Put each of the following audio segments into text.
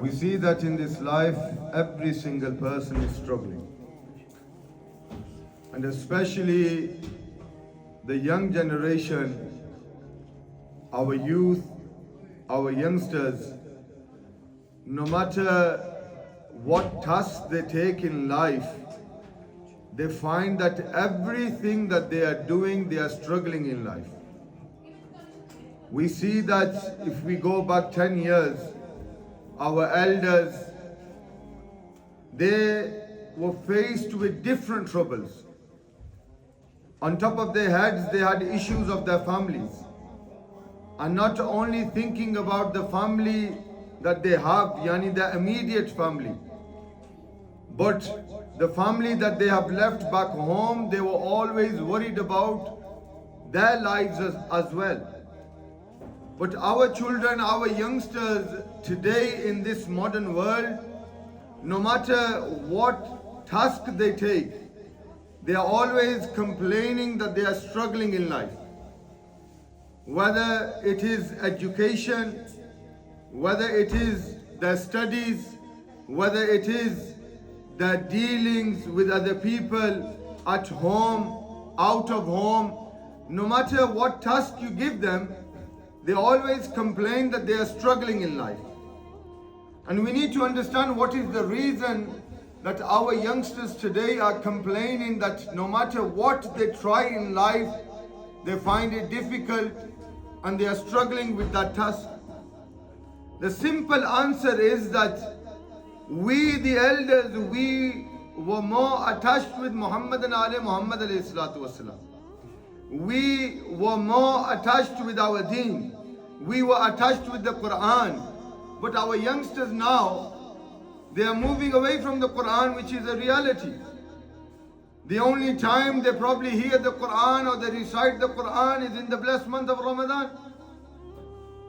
We see that in this life, every single person is struggling. And especially the young generation, our youth, our youngsters, no matter what tasks they take in life, they find that everything that they are doing, they are struggling in life. We see that if we go back 10 years, our elders, they were faced with different troubles. On top of their heads, they had issues of their families. And not only thinking about the family that they have, yani the immediate family, but the family that they have left back home, they were always worried about their lives as well. But our children, our youngsters today in this modern world, no matter what task they take, they are always complaining that they are struggling in life. Whether it is education, whether it is their studies, whether it is their dealings with other people at home, out of home, no matter what task you give them, they always complain that they are struggling in life. And we need to understand what is the reason that our youngsters today are complaining that no matter what they try in life, they find it difficult and they are struggling with that task. The simple answer is that we, the elders, we were more attached with Muhammad and Ali Muhammad alayhi salatu wasalam. We were more attached with our deen. We were attached with the Quran. But our youngsters now, they are moving away from the Quran, which is a reality. The only time they probably hear the Quran or they recite the Quran is in the blessed month of Ramadan.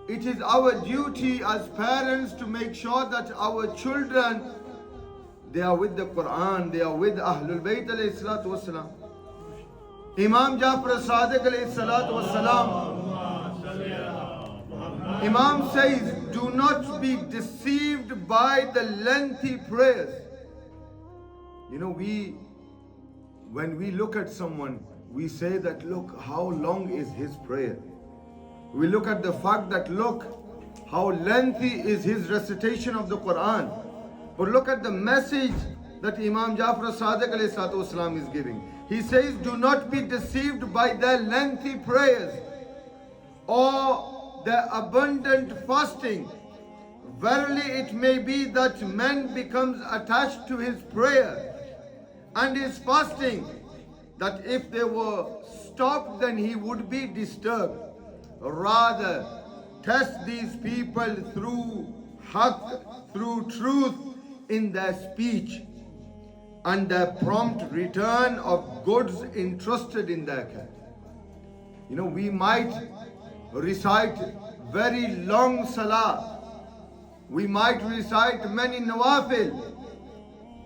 It is our duty as parents to make sure that our children, they are with the Quran, they are with Ahlul Bayt alayhi salatu wasalam. Imam Jafar Sadiq alayhi salatu wasalam, Imam says, do not be deceived by the lengthy prayers. You know, when we look at someone, we say that, look, how long is his prayer? We look at the fact that, look, how lengthy is his recitation of the Quran. But look at the message that Imam Jafar Sadiq alayhi salatu wasalam is giving. He says, do not be deceived by their lengthy prayers or their abundant fasting. Verily it may be that man becomes attached to his prayer and his fasting, that if they were stopped, then he would be disturbed. Rather, test these people through haqq, through truth in their speech and their prompt return of goods entrusted in their care. You know, we might recite very long salah, we might recite many nawafil,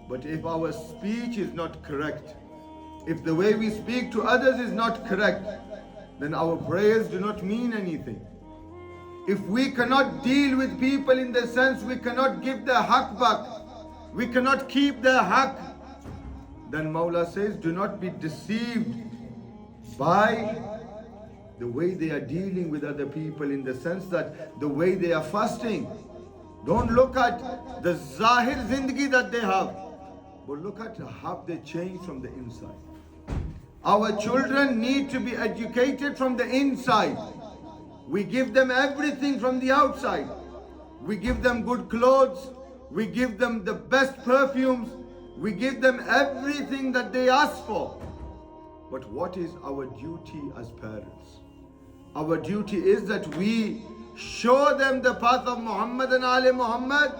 but if our speech is not correct, if the way we speak to others is not correct, then our prayers do not mean anything. If we cannot deal with people in the sense we cannot give their haqq back, we cannot keep their haqq, then Mawla says, do not be deceived by the way they are dealing with other people, in the sense that the way they are fasting. Don't look at the zahir zindagi that they have, but look at how they change from the inside. Our children need to be educated from the inside. We give them everything from the outside. We give them good clothes, we give them the best perfumes, we give them everything that they ask for. But what is our duty as parents? Our duty is that we show them the path of Muhammad and Ali Muhammad,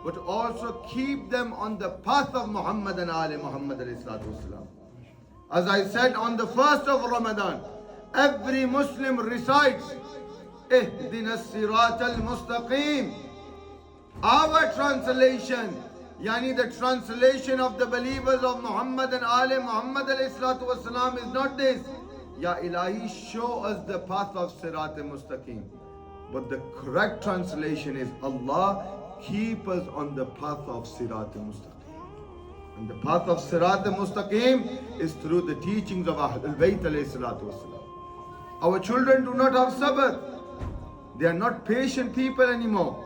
but also keep them on the path of Muhammad and Ali Muhammad alayhi salatu wasalam. As I said, on the first of Ramadan, every Muslim recites Ihdina Sirat al-Mustaqim. Our translation, yani the translation of the believers of Muhammad and Ali Muhammad alayhi salatu wasalam, is not this, Ya Ilahi, show us the path of Sirat al-Mustaqim. But the correct translation is, Allah, keep us on the path of Sirat al-Mustaqim. And the path of Sirat al-Mustaqim is through the teachings of Ahlul Bayt alayhi salatu wasalam. Our children do not have sabr. They are not patient people anymore.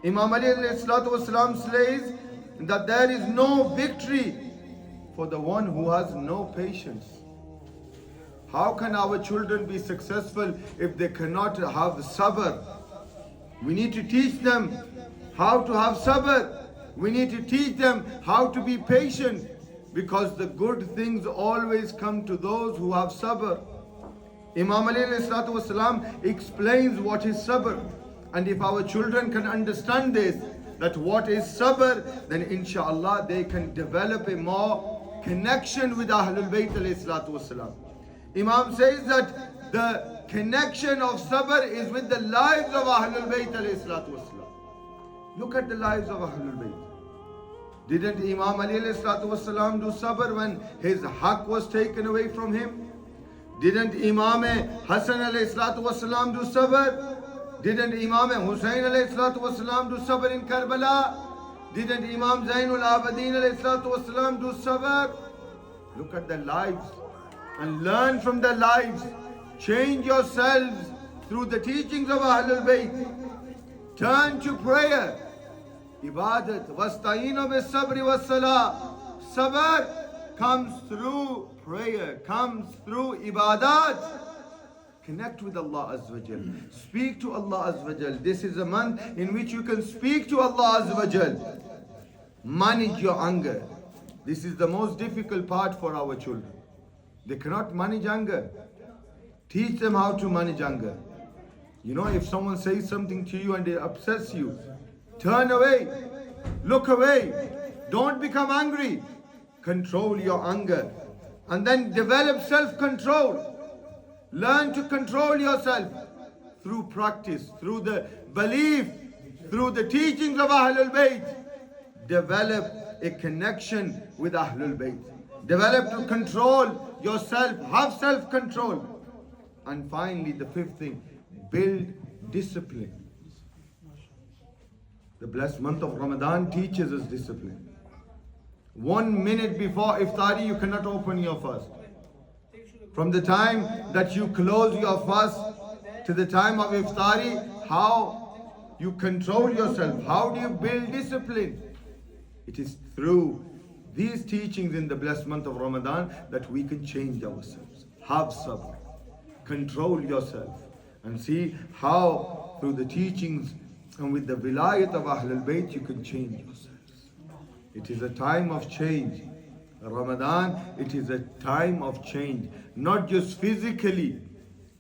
Imam Ali alayhi salatu wasalam says that there is no victory for the one who has no patience. How can our children be successful if they cannot have sabr? We need to teach them how to have sabr. We need to teach them how to be patient, because the good things always come to those who have sabr. Imam Ali ﷺ explains what is sabr. And if our children can understand this, that what is sabr, then inshallah they can develop a more connection with Ahlul Bayt ﷺ. Imam says that the connection of sabr is with the lives of Ahlul Bayt ﷺ. Look at the lives of Ahlul Bayt. Didn't Imam Ali ﷺ do sabr when his haqq was taken away from him? Didn't Imam Hassan ﷺ do sabr? Didn't Imam Hussain ﷺ do sabr in Karbala? Didn't Imam Zainul Abidin ﷺ do sabr? Look at their lives and learn from their lives. Change yourselves through the teachings of Ahlul Bayt. Turn to prayer. Ibadat. Wasta'inu bis sabri was salah. Sabr comes through prayer, comes through ibadat. Connect with Allah Azza wa Jal. Speak to Allah Azza wa Jal. This is a month in which you can speak to Allah Azza wa Jal. Manage your anger. This is the most difficult part for our children. They cannot manage anger. Teach them how to manage anger. You know, if someone says something to you and it upsets you, turn away, look away. Don't become angry. Control your anger. And then develop self-control. Learn to control yourself through practice, through the belief, through the teachings of Ahlul Bayt. Develop a connection with Ahlul Bayt. Develop to control yourself, have self-control. And finally, the fifth thing, build discipline. The blessed month of Ramadan teaches us discipline. 1 minute before iftari, you cannot open your fast. From the time that you close your fast to the time of iftari, how you control yourself, how do you build discipline? It is through these teachings in the blessed month of Ramadan that we can change ourselves. Have sabr. Control yourself. And see how through the teachings and with the vilayat of Ahlul Bayt you can change yourselves. It is a time of change. Ramadan, it is a time of change. Not just physically,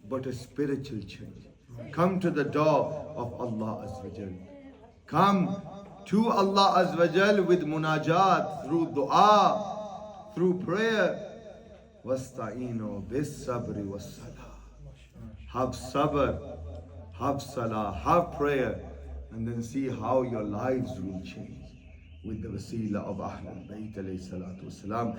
but a spiritual change. Come to the door of Allah Azza wa Jal. Come to Allah Azza wa Jal with munajat, through dua, through prayer. Wasta'inu bis sabri was salah. Have sabr, have salah, have prayer, and then see how your lives will change with the wasila of Ahlul Bayt alayhi salatu wasalam.